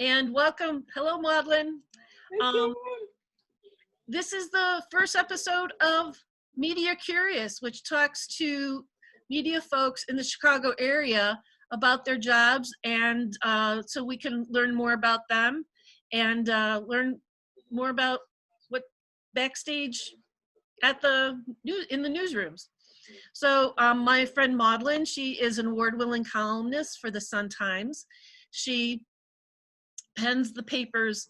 and welcome. Hello, Maudlyne. This is the first episode of Media Curious, which talks to media folks in the Chicago area about their jobs, and so we can learn more about them and learn more about what backstage at in the newsrooms. So my friend Maudlyne, she is an award-winning columnist for the Sun-Times. She pens the paper's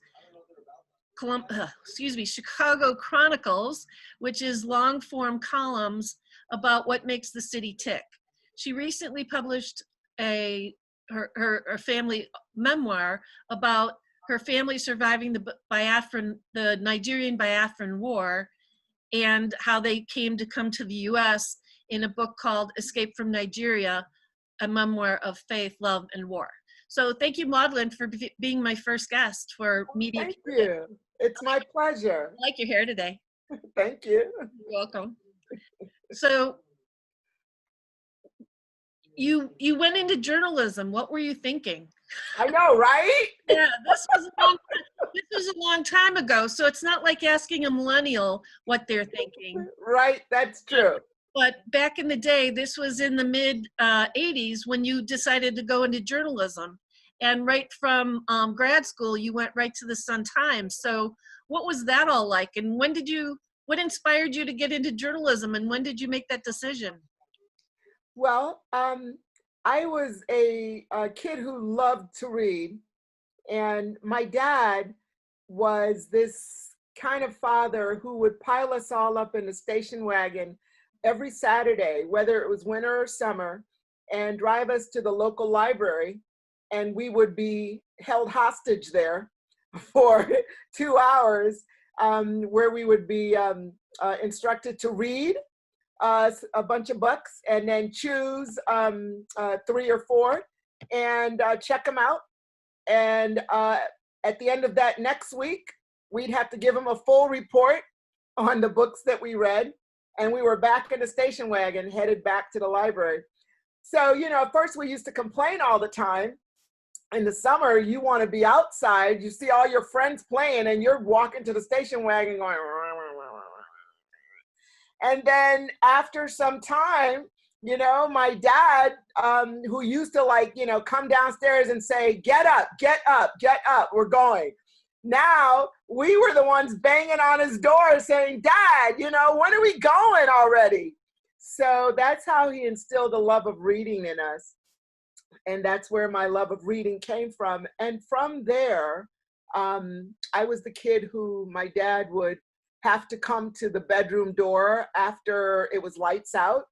Chicago Chronicles, which is long-form columns about what makes the city tick. She recently published her family memoir about her family surviving the Nigerian Biafran War and how they came to the U.S. in a book called Escape from Nigeria, a memoir of faith, love, and war. So thank you, Maudlyne, for being my first guest for Media. Thank you. It's my pleasure. I like your hair today. Thank you. You're welcome. So you went into journalism. What were you thinking? I know, right? Yeah, this was a long time ago, so it's not like asking a millennial what they're thinking. Right, that's true. But back in the day, this was in the mid 80s when you decided to go into journalism. And right from grad school, you went right to the Sun-Times. So what was that all like? And what inspired you to get into journalism? And when did you make that decision? Well, I was a kid who loved to read. And my dad was this kind of father who would pile us all up in a station wagon every Saturday, whether it was winter or summer, and drive us to the local library. And we would be held hostage there for 2 hours, where we would be instructed to read a bunch of books and then choose 3 or 4 and check them out. And at the end of that next week, we'd have to give them a full report on the books that we read. And we were back in the station wagon, headed back to the library. So, at first we used to complain all the time. In the summer, you want to be outside, you see all your friends playing, and you're walking to the station wagon going, and then after some time, my dad, who used to come downstairs and say, get up, we're going. Now we were the ones banging on his door saying, Dad, when are we going already? So that's how he instilled a love of reading in us. And that's where my love of reading came from. And from there, I was the kid who my dad would have to come to the bedroom door after it was lights out.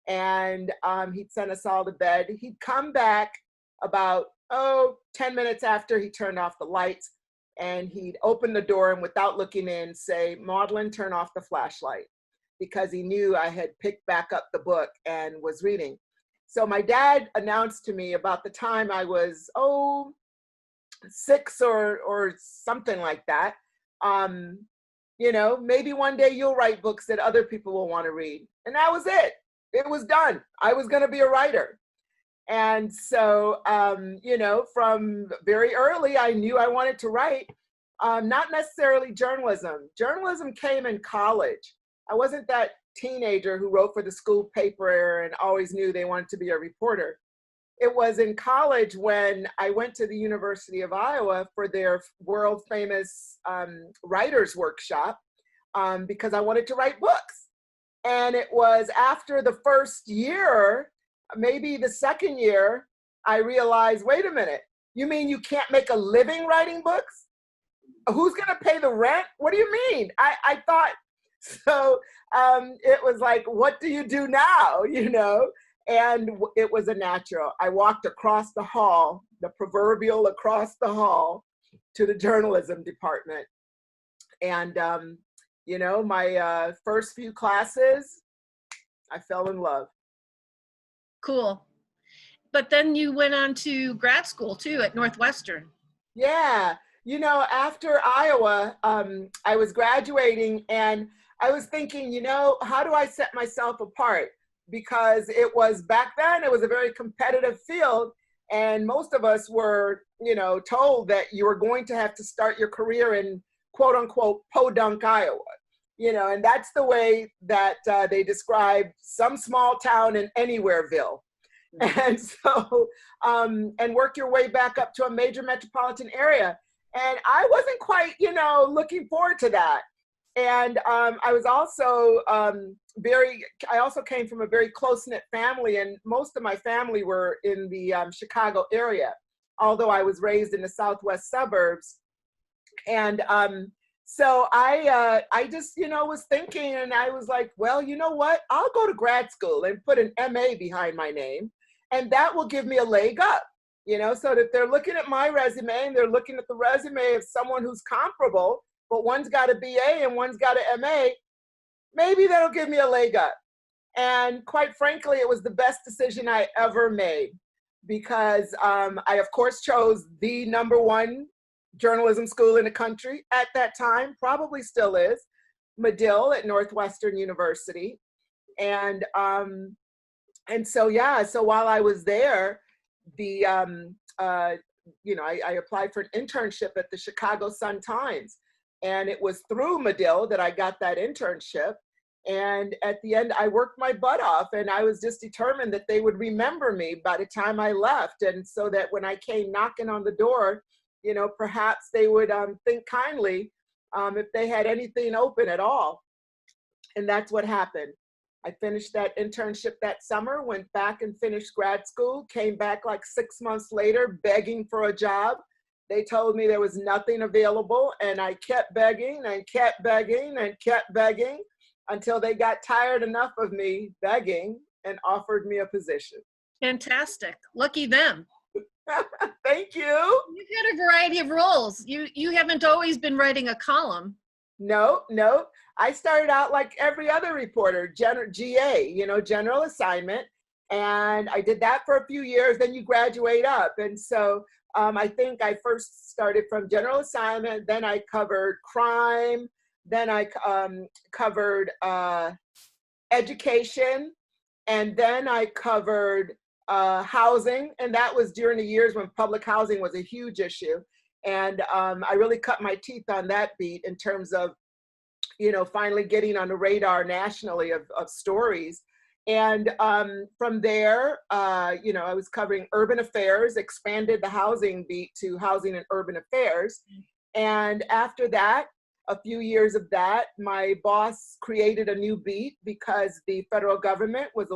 And he'd send us all to bed. He'd come back about, 10 minutes after he turned off the lights. And he'd open the door and without looking in, say, Maudlyne, turn off the flashlight. Because he knew I had picked back up the book and was reading. So my dad announced to me about the time I was, 6 or something like that. Maybe one day you'll write books that other people will want to read. And that was it. It was done. I was going to be a writer. And so, from very early, I knew I wanted to write, not necessarily journalism. Journalism came in college. I wasn't that teenager who wrote for the school paper and always knew they wanted to be a reporter. It was in college when I went to the University of Iowa for their world famous writers workshop because I wanted to write books. And it was after the first year, maybe the second year, I realized, wait a minute, you mean you can't make a living writing books? Who's gonna pay the rent? What do you mean? I thought, so it was like, what do you do now, And it was a natural. I walked across the hall, the proverbial across the hall, to the journalism department. And, my first few classes, I fell in love. Cool. But then you went on to grad school too at Northwestern. Yeah. After Iowa, I was graduating and I was thinking, how do I set myself apart? Because it was back then, it was a very competitive field and most of us were told that you were going to have to start your career in quote unquote Podunk, Iowa. And that's the way that they described some small town in Anywhereville. And so, and work your way back up to a major metropolitan area. And I wasn't quite, looking forward to that. And I was also I also came from a very close-knit family, and most of my family were in the Chicago area, although I was raised in the southwest suburbs. And so I just, was thinking, and I was like, well, you know what? I'll go to grad school and put an MA behind my name, and that will give me a leg up, so that they're looking at my resume and they're looking at the resume of someone who's comparable, but one's got a BA and one's got an MA, maybe that'll give me a leg up. And quite frankly, it was the best decision I ever made, because I, of course, chose the #1 journalism school in the country at that time, probably still is, Medill at Northwestern University. And so, yeah, so while I was there, I applied for an internship at the Chicago Sun-Times. And it was through Medill that I got that internship. And at the end, I worked my butt off, and I was just determined that they would remember me by the time I left. And so that when I came knocking on the door, perhaps they would think kindly if they had anything open at all. And that's what happened. I finished that internship that summer, went back and finished grad school, came back like 6 months later begging for a job. They told me there was nothing available, and I kept begging and kept begging and kept begging until they got tired enough of me begging and offered me a position. Fantastic. Lucky them. Thank you. You've had a variety of roles. You haven't always been writing a column. No. I started out like every other reporter, GA, general assignment. And I did that for a few years, then you graduate up. And so I think I first started from general assignment, then I covered crime, then I covered education, and then I covered housing. And that was during the years when public housing was a huge issue. And I really cut my teeth on that beat in terms of, finally getting on the radar nationally of stories. And from there, I was covering urban affairs, expanded the housing beat to housing and urban affairs. And after that, a few years of that, my boss created a new beat because the federal government was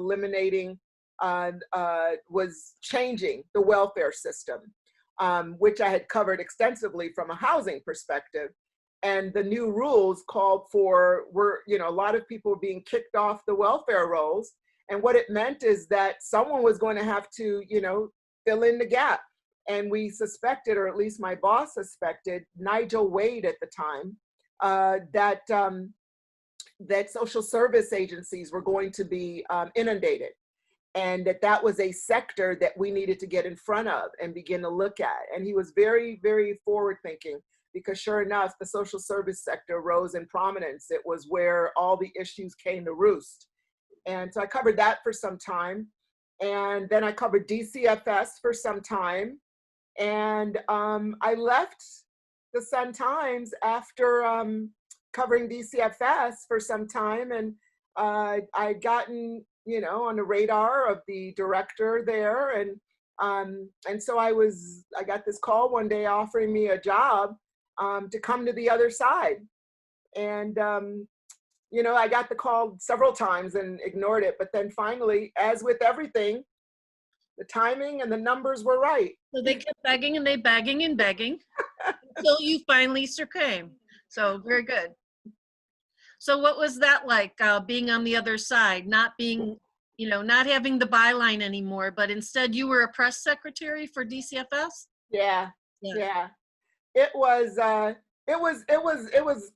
was changing the welfare system, which I had covered extensively from a housing perspective. And the new rules called for, a lot of people being kicked off the welfare rolls. And what it meant is that someone was going to have to, fill in the gap. And we suspected, or at least my boss suspected, Nigel Wade at the time, that social service agencies were going to be inundated. And that was a sector that we needed to get in front of and begin to look at. And he was very, very forward thinking, because sure enough, the social service sector rose in prominence. It was where all the issues came to roost. And so I covered that for some time. And then I covered DCFS for some time. And I left the Sun-Times after covering DCFS for some time. And I'd gotten, on the radar of the director there. And so I got this call one day offering me a job to come to the other side. And, I got the call several times and ignored it. But then finally, as with everything, the timing and the numbers were right. So they kept begging and begging until you finally succumbed. So very good. So what was that like, being on the other side, not being, not having the byline anymore, but instead you were a press secretary for DCFS? Yeah. It was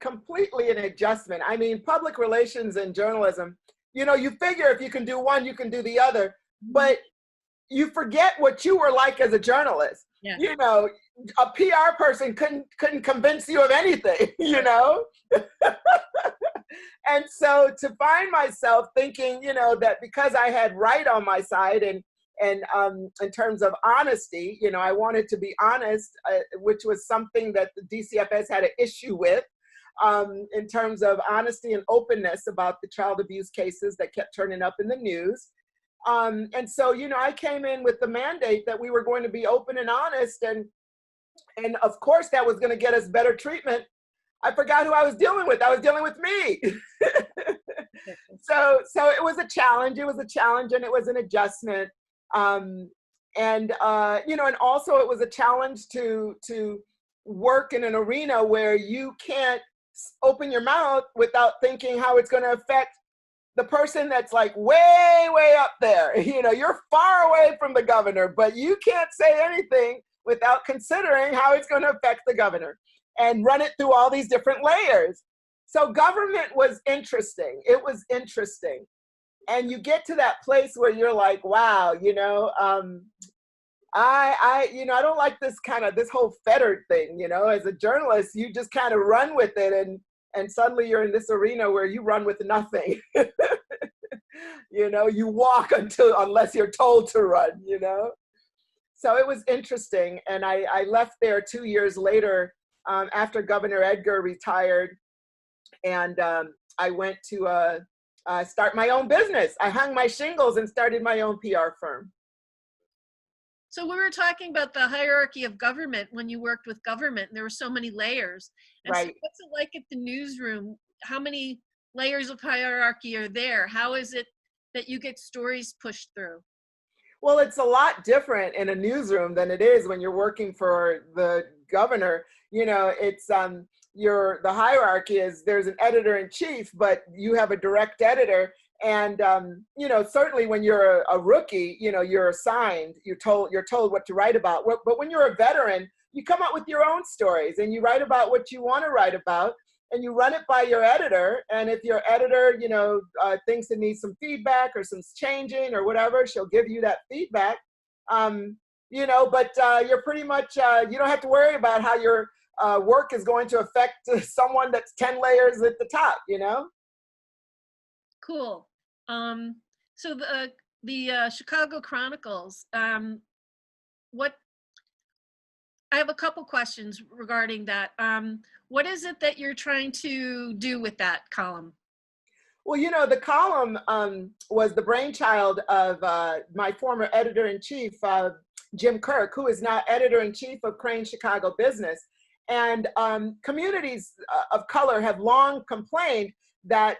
completely an adjustment. I mean, public relations and journalism, you figure if you can do one, you can do the other, but you forget what you were like as a journalist. Yeah. A PR person couldn't convince you of anything, And so to find myself thinking, that because I had right on my side and And in terms of honesty, you know, I wanted to be honest, which was something that the DCFS had an issue with, in terms of honesty and openness about the child abuse cases that kept turning up in the news. And so, you know, I came in with the mandate that we were going to be open and honest, and of course that was going to get us better treatment. I forgot who I was dealing with. I was dealing with me. So it was a challenge. It was a challenge, and it was an adjustment. You know, and also it was a challenge to work in an arena where you can't open your mouth without thinking how it's going to affect the person that's like way up there. You know, you're far away from the governor, but you can't say anything without considering how it's going to affect the governor, and run it through all these different layers. So government was interesting. It was interesting. And you get to that place where you're like, wow, you know, you know, I don't like this whole fettered thing, you know. As a journalist, you just kind of run with it, and suddenly you're in this arena where you run with nothing. You know, you walk unless you're told to run, you know. So it was interesting. And I left there 2 years later, after Governor Edgar retired, and I went to start my own business. I hung my shingles and started my own PR firm. So we were talking about the hierarchy of government when you worked with government, and there were so many layers. And right. So what's it like at the newsroom? How many layers of hierarchy are there? How is it that you get stories pushed through? Well, it's a lot different in a newsroom than it is when you're working for the governor. You know, it's the hierarchy is there's an editor-in-chief, but you have a direct editor. And you know, certainly when you're a rookie, you know, you're assigned, you're told what to write about. But when you're a veteran, you come up with your own stories, and you write about what you want to write about, and you run it by your editor. And if your editor, you know, thinks it needs some feedback or some changing or whatever, she'll give you that feedback. You know, but you're pretty much, you don't have to worry about how your work is going to affect someone that's 10 layers at the top, you know? Cool. So the Chicago Chronicles, what, I have a couple questions regarding that. What is it that you're trying to do with that column? Well, you know, the column was the brainchild of my former editor-in-chief, Jim Kirk, who is now editor-in-chief of Crane Chicago Business. And communities of color have long complained that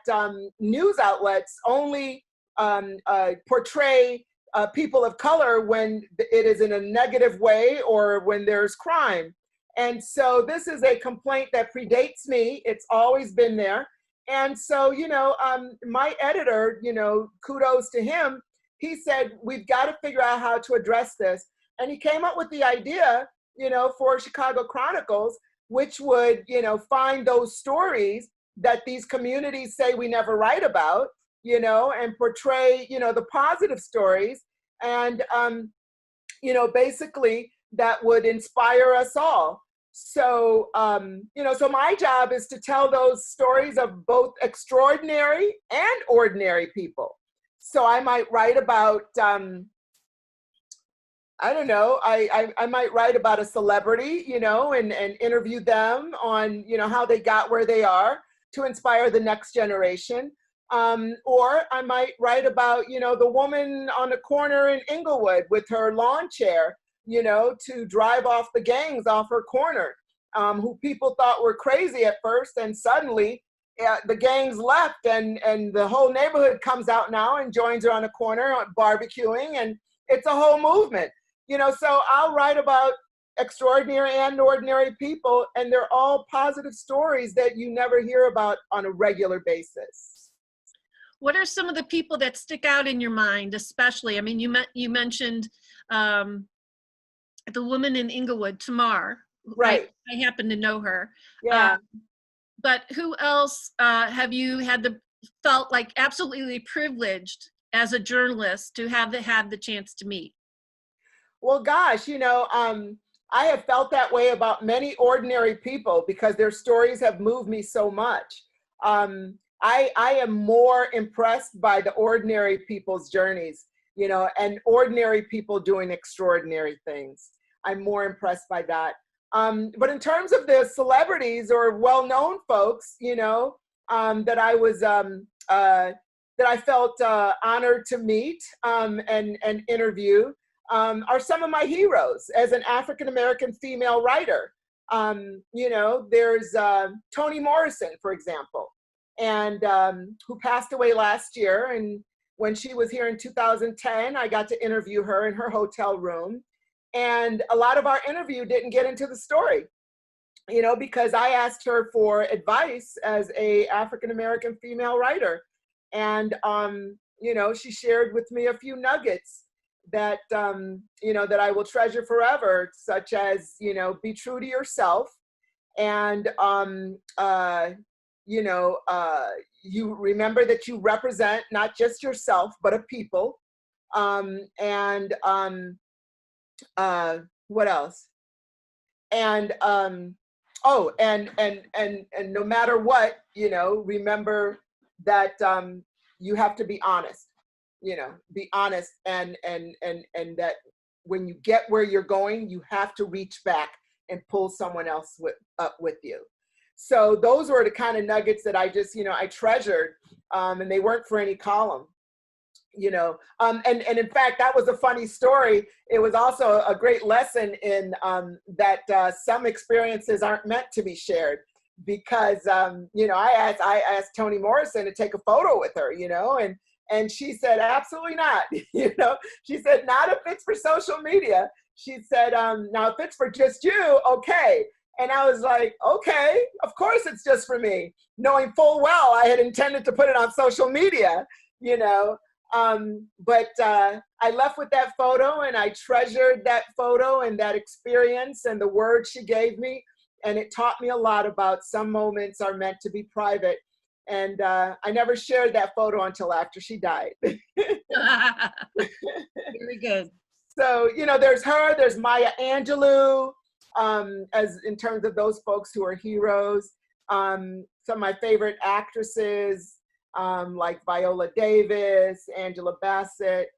news outlets only portray people of color when it is in a negative way or when there's crime. And so this is a complaint that predates me. It's always been there. And so, you know, my editor, you know, kudos to him. He said, we've got to figure out how to address this. And he came up with the idea, you know, for Chicago Chronicles, which would, you know, find those stories that these communities say we never write about, you know, and portray, you know, the positive stories. And, you know, basically that would inspire us all. So, you know, so my job is to tell those stories of both extraordinary and ordinary people. So I might write about, I don't know, I might write about a celebrity, you know, and interview them on, you know, how they got where they are to inspire the next generation. Or I might write about, you know, the woman on the corner in Inglewood with her lawn chair, you know, to drive off the gangs off her corner, who people thought were crazy at first, and suddenly the gangs left, and the whole neighborhood comes out now and joins her on the corner barbecuing, and it's a whole movement, you know. So I'll write about extraordinary and ordinary people, and they're all positive stories that you never hear about on a regular basis. What are some of the people that stick out in your mind, especially? I mean, you mentioned the woman in Inglewood, Tamar. Right. I happen to know her. Yeah. But who else have you felt like absolutely privileged as a journalist to have had the chance to meet? Well, gosh, you know, I have felt that way about many ordinary people because their stories have moved me so much. I am more impressed by the ordinary people's journeys. you know, and ordinary people doing extraordinary things. I'm more impressed by that. But in terms of the celebrities or well-known folks, you know, that I was, that I felt honored to meet and interview are some of my heroes as an African-American female writer. You know, there's Toni Morrison, for example, and who passed away last year. And when she was here in 2010, I got to interview her in her hotel room. And a lot of our interview didn't get into the story, you know, because I asked her for advice as a African-American female writer. And, you know, she shared with me a few nuggets that, you know, that I will treasure forever, such as, you know, be true to yourself. And, you know, you remember that you represent not just yourself, but a people. And what else? And, oh, and no matter what, you know, remember that you have to be honest, you know, be honest, and that when you get where you're going, you have to reach back and pull someone else up with you. So those were the kind of nuggets that I just, you know, I treasured, and they weren't for any column, you know. And in fact, that was a funny story. It was also a great lesson in that some experiences aren't meant to be shared, because, you know, I asked Toni Morrison to take a photo with her, you know, and she said, absolutely not. You know, she said, not if it's for social media. She said, now if it's for just you, okay. And I was like, okay, of course it's just for me, knowing full well I had intended to put it on social media, you know. But I left with that photo, and I treasured that photo and that experience and the words she gave me. And it taught me a lot about some moments are meant to be private. And I never shared that photo until after she died. Very good. So, you know, there's her, there's Maya Angelou, as in terms of those folks who are heroes. Some of my favorite actresses, like Viola Davis, Angela Bassett,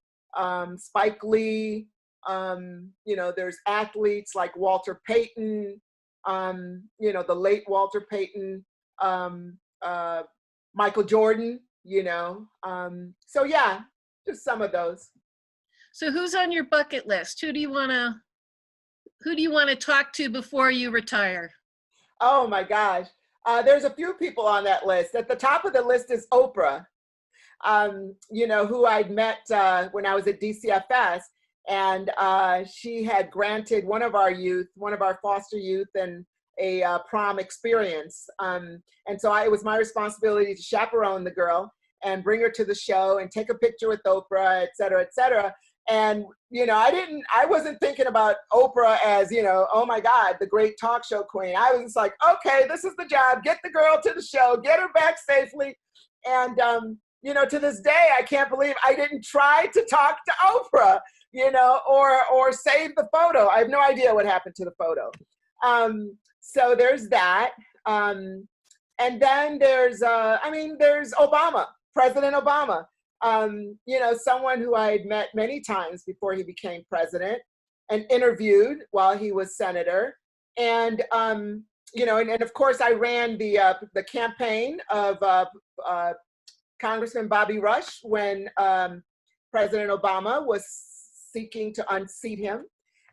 Spike Lee. You know, there's athletes like Walter Payton, you know, the late Walter Payton, Michael Jordan, you know. So yeah, just some of those. So who's on your bucket list? Who do you want to talk to before you retire? Oh my gosh. There's a few people on that list. At the top of the list is Oprah, you know, who I'd met when I was at DCFS. And she had granted one of our foster youth, and a prom experience. And so it was my responsibility to chaperone the girl and bring her to the show and take a picture with Oprah, et cetera, et cetera. And, you know, I wasn't thinking about Oprah as, you know, oh my God, the great talk show queen. I was just like, okay, this is the job. Get the girl to the show, get her back safely. And, you know, to this day, I can't believe I didn't try to talk to Oprah, you know, or save the photo. I have no idea what happened to the photo. So there's that. And then there's Obama, President Obama. You know, someone who I had met many times before he became president and interviewed while he was senator. And, you know, and of course I ran the campaign of Congressman Bobby Rush when President Obama was seeking to unseat him.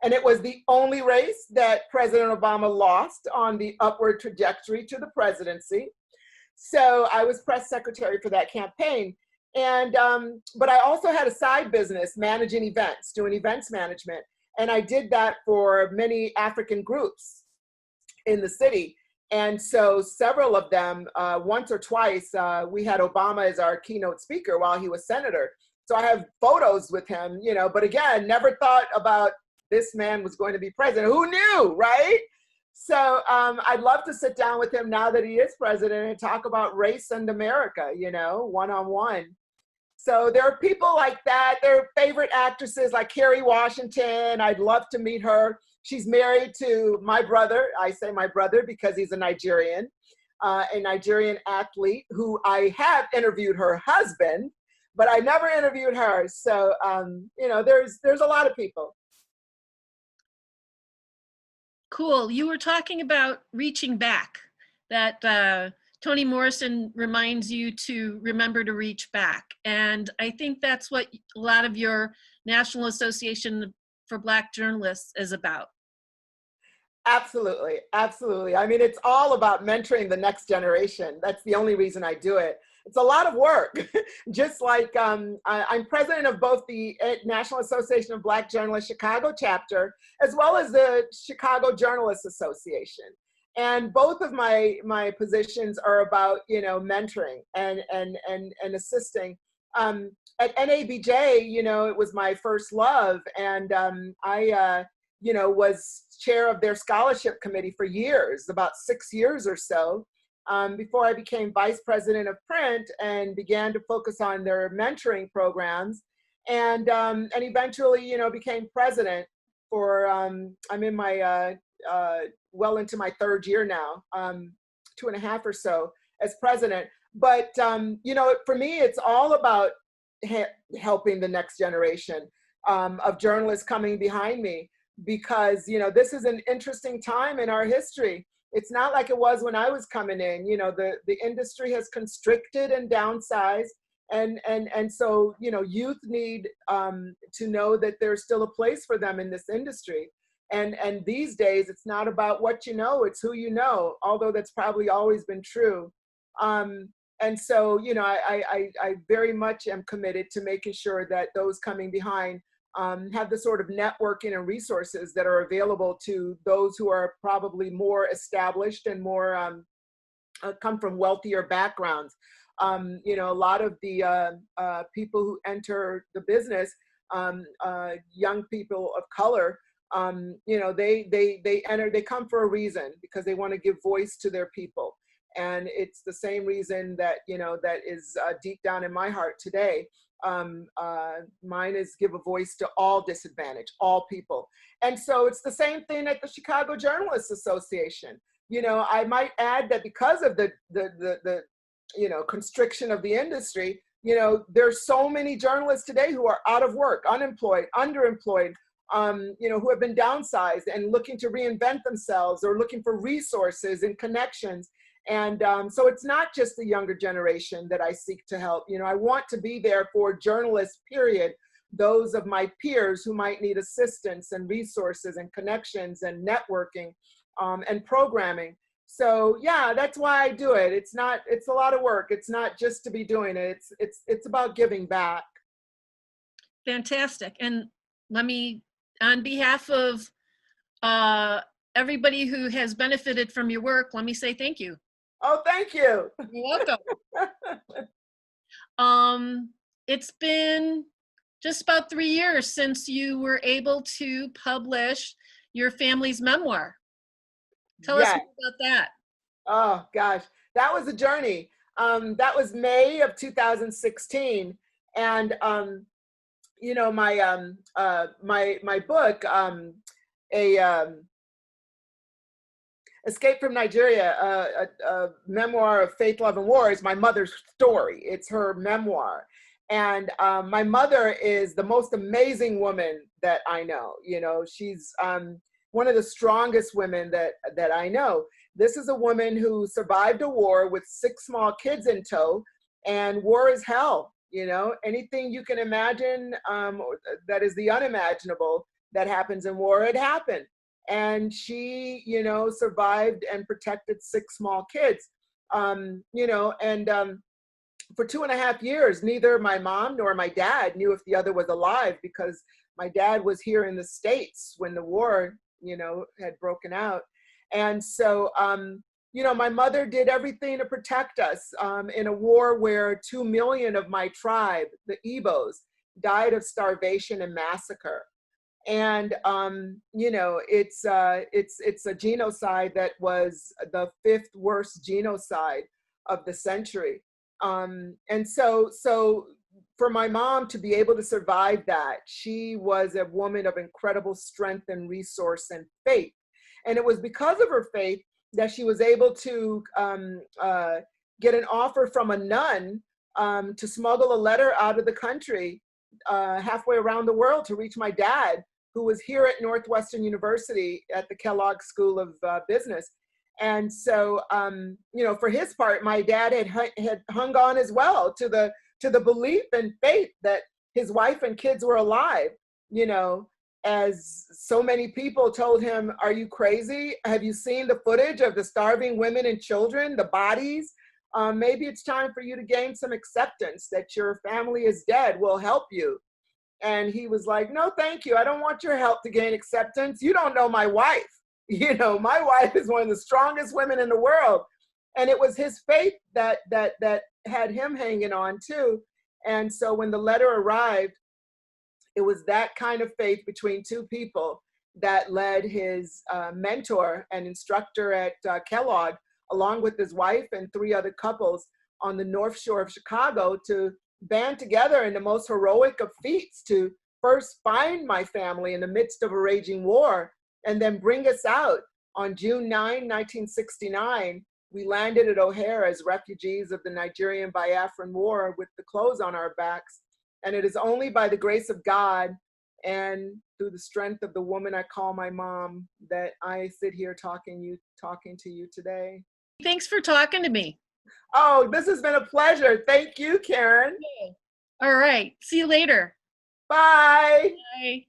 And it was the only race that President Obama lost on the upward trajectory to the presidency. So I was press secretary for that campaign. And, but I also had a side business managing events, doing events management. And I did that for many African groups in the city. And so several of them, once or twice, we had Obama as our keynote speaker while he was senator. So I have photos with him, you know, but again, never thought about this man was going to be president. Who knew, right? So I'd love to sit down with him now that he is president and talk about race and America, you know, one-on-one. So there are people like that. There are favorite actresses like Kerry Washington. I'd love to meet her. She's married to my brother. I say my brother because he's a Nigerian athlete who I have interviewed her husband, but I never interviewed her. So, you know, there's a lot of people. Cool. You were talking about reaching back, that Toni Morrison reminds you to remember to reach back. And I think that's what a lot of your National Association for Black Journalists is about. Absolutely, absolutely. I mean, it's all about mentoring the next generation. That's the only reason I do it. It's a lot of work. Just like I'm president of both the National Association of Black Journalists Chicago chapter, as well as the Chicago Journalists Association. And both of my positions are about, you know, mentoring and assisting. At NABJ, you know, it was my first love, and I you know, was chair of their scholarship committee for years, about 6 years or so, before I became vice president of print and began to focus on their mentoring programs, and eventually, you know, became president for, I'm in my, well into my third year now, 2.5 or so as president. But, you know, for me, it's all about helping the next generation of journalists coming behind me, because, you know, this is an interesting time in our history. It's not like it was when I was coming in. You know, the industry has constricted and downsized, and so, you know, youth need to know that there's still a place for them in this industry. And these days, it's not about what you know, it's who you know, although that's probably always been true. And so, you know, I very much am committed to making sure that those coming behind have the sort of networking and resources that are available to those who are probably more established and more come from wealthier backgrounds. You know, a lot of the people who enter the business, young people of color, you know, they come for a reason, because they want to give voice to their people. And it's the same reason that, you know, that is deep down in my heart today. Mine is give a voice to all disadvantaged, all people. And so it's the same thing at the Chicago Journalists Association. You know, I might add that because of the you know, constriction of the industry, you know, there's so many journalists today who are out of work, unemployed, underemployed, you know, who have been downsized and looking to reinvent themselves or looking for resources and connections. And so it's not just the younger generation that I seek to help. You know, I want to be there for journalists, period, those of my peers who might need assistance and resources and connections and networking and programming. So yeah, that's why I do it. It's a lot of work. It's not just to be doing it. It's about giving back. Fantastic. And let me, on behalf of everybody who has benefited from your work, let me say thank you. Oh, thank you. You're welcome. It's been just about 3 years since you were able to publish your family's memoir. Tell us more about that. Oh gosh, that was a journey. That was May of 2016, and you know, my book, Escape from Nigeria, a memoir of faith, love, and war, is my mother's story. It's her memoir. And my mother is the most amazing woman that I know. You know, she's one of the strongest women that I know. This is a woman who survived a war with 6 small kids in tow, and war is hell. You know, anything you can imagine that is the unimaginable that happens in war, it happened. And she, you know, survived and protected 6 small kids, you know, and for 2.5 years, neither my mom nor my dad knew if the other was alive, because my dad was here in the States when the war, you know, had broken out. And so, you know, my mother did everything to protect us in a war where 2 million of my tribe, the Igbos, died of starvation and massacre. And, you know, it's a genocide that was the 5th worst genocide of the century. And so for my mom to be able to survive that, she was a woman of incredible strength and resource and faith. And it was because of her faith that she was able to get an offer from a nun to smuggle a letter out of the country, halfway around the world, to reach my dad, who was here at Northwestern University at the Kellogg School of Business. And so, you know, for his part, my dad had hung on as well to the belief and faith that his wife and kids were alive, you know, as so many people told him, "Are you crazy? Have you seen the footage of the starving women and children, the bodies? Maybe it's time for you to gain some acceptance that your family is dead. We'll help you." And he was like, "No, thank you. I don't want your help to gain acceptance. You don't know my wife. You know, my wife is one of the strongest women in the world." And it was his faith that had him hanging on too. And so when the letter arrived, it was that kind of faith between two people that led his mentor and instructor at Kellogg, along with his wife and 3 other couples on the North Shore of Chicago, to band together in the most heroic of feats to first find my family in the midst of a raging war, and then bring us out. On June 9, 1969, we landed at O'Hare as refugees of the Nigerian-Biafran War with the clothes on our backs. And it is only by the grace of God and through the strength of the woman I call my mom that I sit here talking to you today. Thanks for talking to me. Oh, this has been a pleasure. Thank you, Karen. All right. See you later. Bye. Bye.